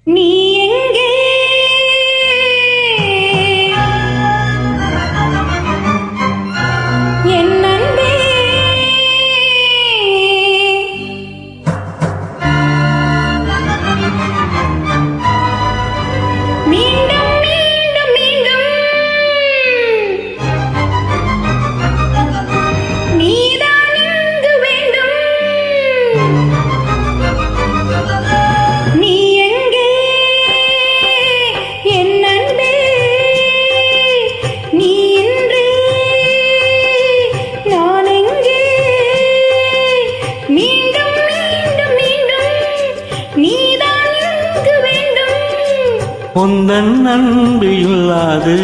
நீ எங்கே என் அன்பே மீண்டும் மீண்டும் மீண்டும் நீதான் இங்கு வேண்டும் நீ எங்கே என் அன்பே நீ இன்றி நான் எங்கே மீண்டும் மீண்டும் மீண்டும் நீதான் இங்கு வேண்டும் உந்தன் அன்பு இல்லாது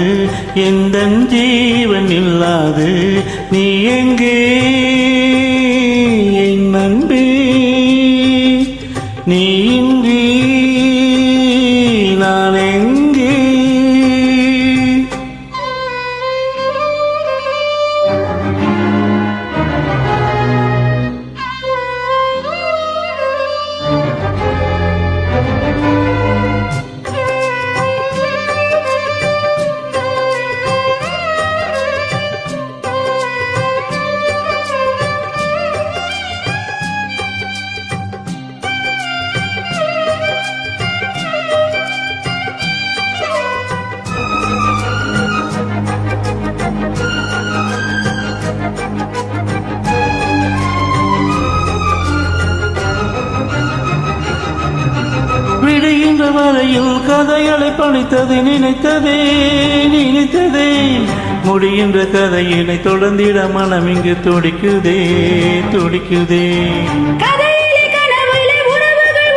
எந்தன் ஜீவன் இல்லாது நீ எங்கே என் அன்பே நீ இன்றி நான் எங்கே விடுகின்ற வரையில் கதைகளை படித்தது நினைத்ததே முடிகின்ற கதையினை தொடர்ந்திட மனம் இங்கு துடிக்குதே கதையிலே கனவிலே உணர்வுகள்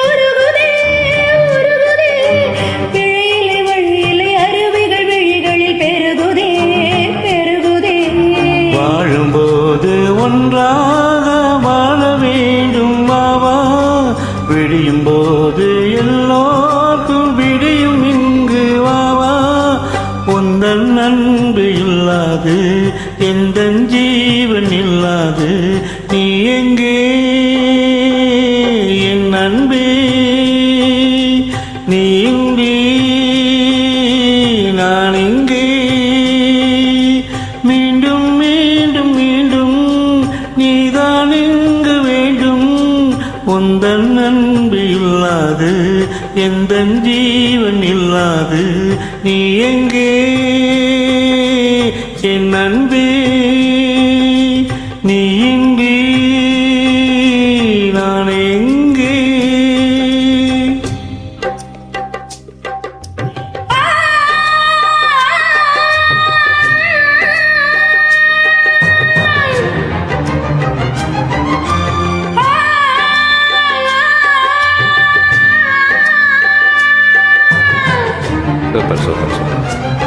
உருகுதே பிழையிலே வழியிலே அருவிகள் விழிகளில் பெருகுதே வாழும்போது ஒன்றாக வாழ வேண்டும் மாவா விடியும் போது எல்லோருக்கும் விடியும் இங்கு வாவா உந்தன் அன்பு இல்லாது எந்தன் ஜீவன் இல்லாது நீ எங்கே என் அன்பே நீ இன்றி நான் எங்கே மீண்டும் மீண்டும் மீண்டும் நீதான் இங்கு வேண்டும் உந்தன் அன்பு இல்லாது எந்தன் ஜீவன் இல்லாது நீ எங்கே என் அன்பே நீ இன்றி நான் எங்கே Super.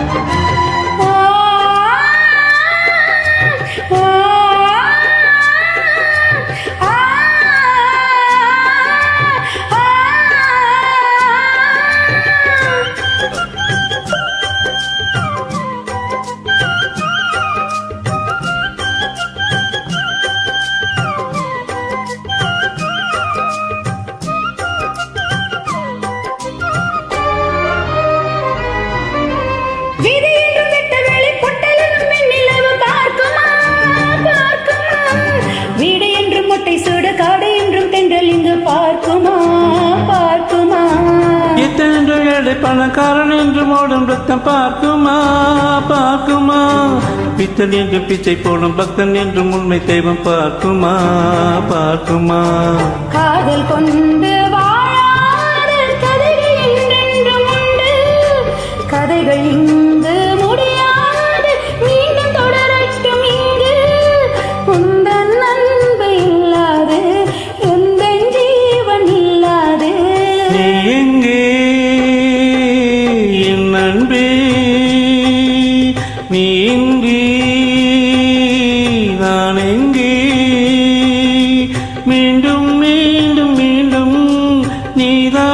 வீடு என்றும் மொட்டை சூடு காடு என்றும் தென்றல் இங்கு பார்க்குமா எத்தென்று ஏழை பணக்காரன் என்று ஓடும் ரத்தம் பார்க்குமா பித்தன் என்று பிச்சை போடும் பக்தன் என்றும் உண்மை தெய்வம் பார்க்குமா காதல் கொண்டு வாழாத கதைகள் என்றென்றும் உண்டு கதைகள் இங்கு முடியாது மீண்டும் தொடரட்டும் இங்கு உந்தன் அன்பு இல்லாது உந்தன் ஜீவன் இல்லாது நீ எங்கே என் அன்பே நீ இன்றி நான் எங்கே மீண்டும் மீண்டும் மீண்டும் நீதான்